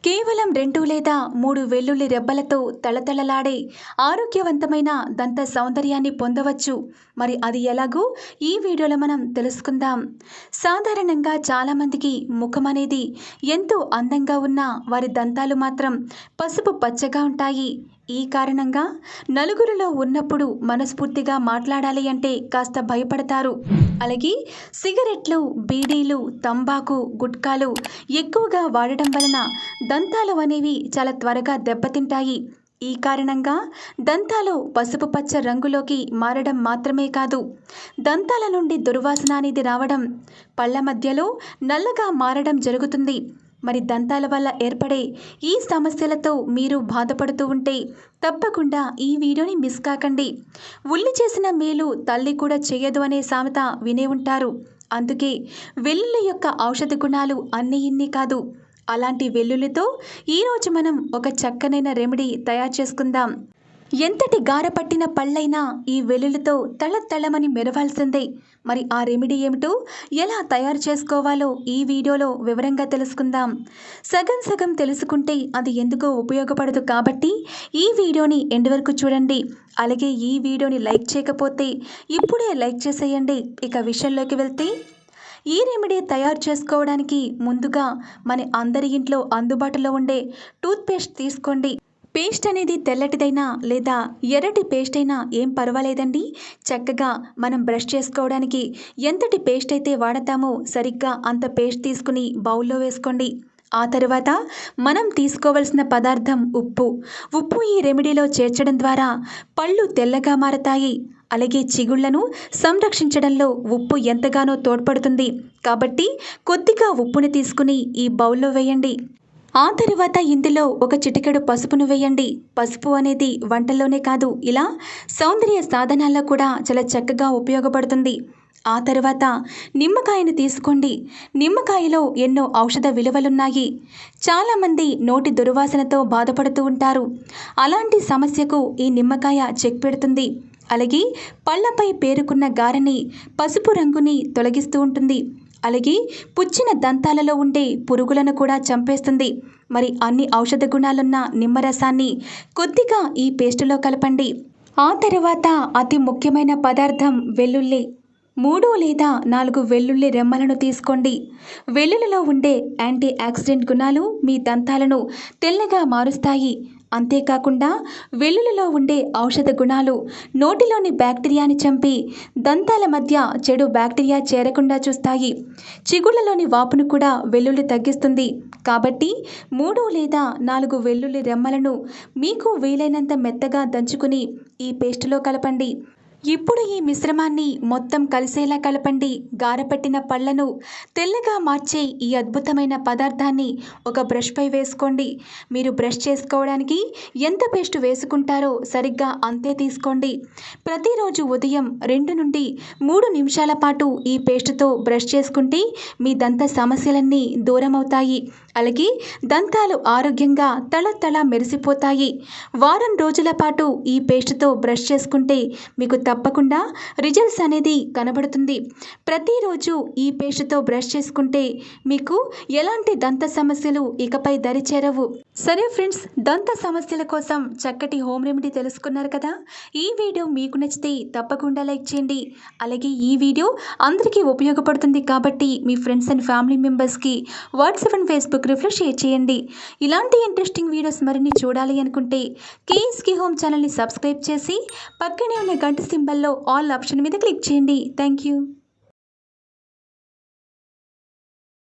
కేవలం 2 లేదా 3 వెల్లుల్లి రెబ్బలతో తళతళలాడే ఆరోగ్యవంతమైన దంత సౌందర్యాన్ని పొందవచ్చు. మరి అది ఎలాగో ఈ వీడియోలో మనం తెలుసుకుందాం. సాధారణంగా చాలామందికి ముఖం అనేది ఎంతో అందంగా ఉన్నా వారి దంతాలు మాత్రం పసుపు పచ్చగా ఉంటాయి. ఈ కారణంగా నలుగురిలో ఉన్నప్పుడు మనస్ఫూర్తిగా మాట్లాడాలి అంటే కాస్త భయపడతారు. అలాగే సిగరెట్లు, బీడీలు, తంబాకు, గుట్కాలు ఎక్కువగా వాడడం వలన దంతాలు అనేవి చాలా త్వరగా దెబ్బతింటాయి. ఈ కారణంగా దంతాలు పసుపు పచ్చ రంగులోకి మారడం మాత్రమే కాదు, దంతాల నుండి దుర్వాసన అనేది రావడం, పళ్ళ మధ్యలో నల్లగా మారడం జరుగుతుంది. మరి దంతాల వల్ల ఏర్పడే ఈ సమస్యలతో మీరు బాధపడుతూ ఉంటే తప్పకుండా ఈ వీడియోని మిస్ కాకండి. ఉల్లి చేసిన మేలు తల్లి కూడా చేయదు అనే సామెత వినే ఉంటారు. అందుకే వెల్లుల్లి యొక్క ఔషధ గుణాలు అన్నీ ఇన్ని కాదు. అలాంటి వెల్లుల్లితో ఈరోజు మనం ఒక చక్కనైన రెమెడీ తయారు చేసుకుందాం. ఎంతటి గారపట్టిన పళ్ళైనా ఈ వెల్లుల్లితో తళతళమని మెరవాల్సిందే. మరి ఆ రెమెడీ ఏమిటో, ఎలా తయారు చేసుకోవాలో ఈ వీడియోలో వివరంగా తెలుసుకుందాం. సగం సగం తెలుసుకుంటే అది ఎందుకో ఉపయోగపడదు కాబట్టి ఈ వీడియోని ఎండ్ వరకు చూడండి. అలాగే ఈ వీడియోని లైక్ చేయకపోతే ఇప్పుడే లైక్ చేసేయండి. ఇక విషయంలోకి వెళ్తే, ఈ రెమెడీ తయారు చేసుకోవడానికి ముందుగా మన అందరి ఇంట్లో అందుబాటులో ఉండే టూత్పేస్ట్ తీసుకోండి. పేస్ట్ అనేది తెల్లటిదైనా లేదా ఎర్రటి పేస్ట్ అయినా ఏం పర్వాలేదండి. చక్కగా మనం బ్రష్ చేసుకోవడానికి ఎంతటి పేస్ట్ అయితే వాడతామో సరిగ్గా అంత పేస్ట్ తీసుకుని బౌల్లో వేసుకోండి. ఆ తర్వాత మనం తీసుకోవలసిన పదార్థం ఉప్పు. ఉప్పు ఈ రెమెడీలో చేర్చడం ద్వారా పళ్ళు తెల్లగా మారతాయి. అలాగే చిగుళ్లను సంరక్షించడంలో ఉప్పు ఎంతగానో తోడ్పడుతుంది. కాబట్టి కొద్దిగా ఉప్పుని తీసుకుని ఈ బౌల్లో వేయండి. ఆ తరువాత ఇందులో ఒక చిటికెడు పసుపును వేయండి. పసుపు అనేది వంటల్లోనే కాదు, ఇలా సౌందర్య సాధనాల్లో కూడా చాలా చక్కగా ఉపయోగపడుతుంది. ఆ తర్వాత నిమ్మకాయను తీసుకోండి. నిమ్మకాయలో ఎన్నో ఔషధ విలువలున్నాయి. చాలామంది నోటి దుర్వాసనతో బాధపడుతూ ఉంటారు. అలాంటి సమస్యకు ఈ నిమ్మకాయ చెక్ పెడుతుంది. అలాగే పళ్ళపై పేరుకున్న గారని, పసుపు రంగుని తొలగిస్తూ ఉంటుంది. అలాగే పుచ్చిన దంతాలలో ఉండే పురుగులను కూడా చంపేస్తుంది. మరి అన్ని ఔషధ గుణాలున్న నిమ్మరసాన్ని కొద్దిగా ఈ పేస్టులో కలపండి. ఆ తర్వాత అతి ముఖ్యమైన పదార్థం వెల్లుల్లి. 3 లేదా 4 వెల్లుల్లి రెమ్మలను తీసుకోండి. వెల్లుల్లిలో ఉండే యాంటీ ఆక్సిడెంట్ గుణాలు మీ దంతాలను తెల్లగా మారుస్తాయి. అంతేకాకుండా వెల్లుల్లిలో ఉండే ఔషధ గుణాలు నోటిలోని బ్యాక్టీరియాని చంపి దంతాల మధ్య చెడు బ్యాక్టీరియా చేరకుండా చూస్తాయి. చిగుళ్లలోని వాపును కూడా వెల్లుల్లి తగ్గిస్తుంది. కాబట్టి 3 లేదా 4 వెల్లుల్లి రెమ్మలను మీకు వీలైనంత మెత్తగా దంచుకుని ఈ పేస్టులో కలపండి. ఇప్పుడు ఈ మిశ్రమాన్ని మొత్తం కలిసేలా కలపండి. గారపట్టిన పళ్ళను తెల్లగా మార్చే ఈ అద్భుతమైన పదార్థాన్ని ఒక బ్రష్పై వేసుకోండి. మీరు బ్రష్ చేసుకోవడానికి ఎంత పేస్ట్ వేసుకుంటారో సరిగ్గా అంతే తీసుకోండి. ప్రతిరోజు ఉదయం 2 నుండి 3 నిమిషాల పాటు ఈ పేస్టుతో బ్రష్ చేసుకుంటే మీ దంత సమస్యలన్నీ దూరం అవుతాయి. అలాగే దంతాలు ఆరోగ్యంగా తళతళ మెరిసిపోతాయి. వారం రోజుల పాటు ఈ పేస్టుతో బ్రష్ చేసుకుంటే మీకు తప్పకుండా రిజల్ట్స్ అనేది కనబడుతుంది. ప్రతిరోజు ఈ పేస్టుతో బ్రష్ చేసుకుంటే మీకు ఎలాంటి దంత సమస్యలు ఇకపై దరిచేరవు. సరే ఫ్రెండ్స్, దంత సమస్యల కోసం చక్కటి హోమ్ రెమెడీ తెలుసుకున్నారు కదా. ఈ వీడియో మీకు నచ్చితే తప్పకుండా లైక్ చేయండి. అలాగే ఈ వీడియో అందరికీ ఉపయోగపడుతుంది కాబట్టి మీ ఫ్రెండ్స్ అండ్ ఫ్యామిలీ మెంబర్స్కి వాట్సాప్ అండ్ ఫేస్బుక్ షేర్ చేయండి. ఇలాంటి ఇంట్రెస్టింగ్ వీడియోస్ మరిన్ని చూడాలి అనుకుంటే కేఎస్కి హోమ్ ఛానల్ని సబ్స్క్రైబ్ చేసి పక్కనే ఉన్న గంట సింబల్లో ఆల్ ఆప్షన్ మీద క్లిక్ చేయండి. Thank you.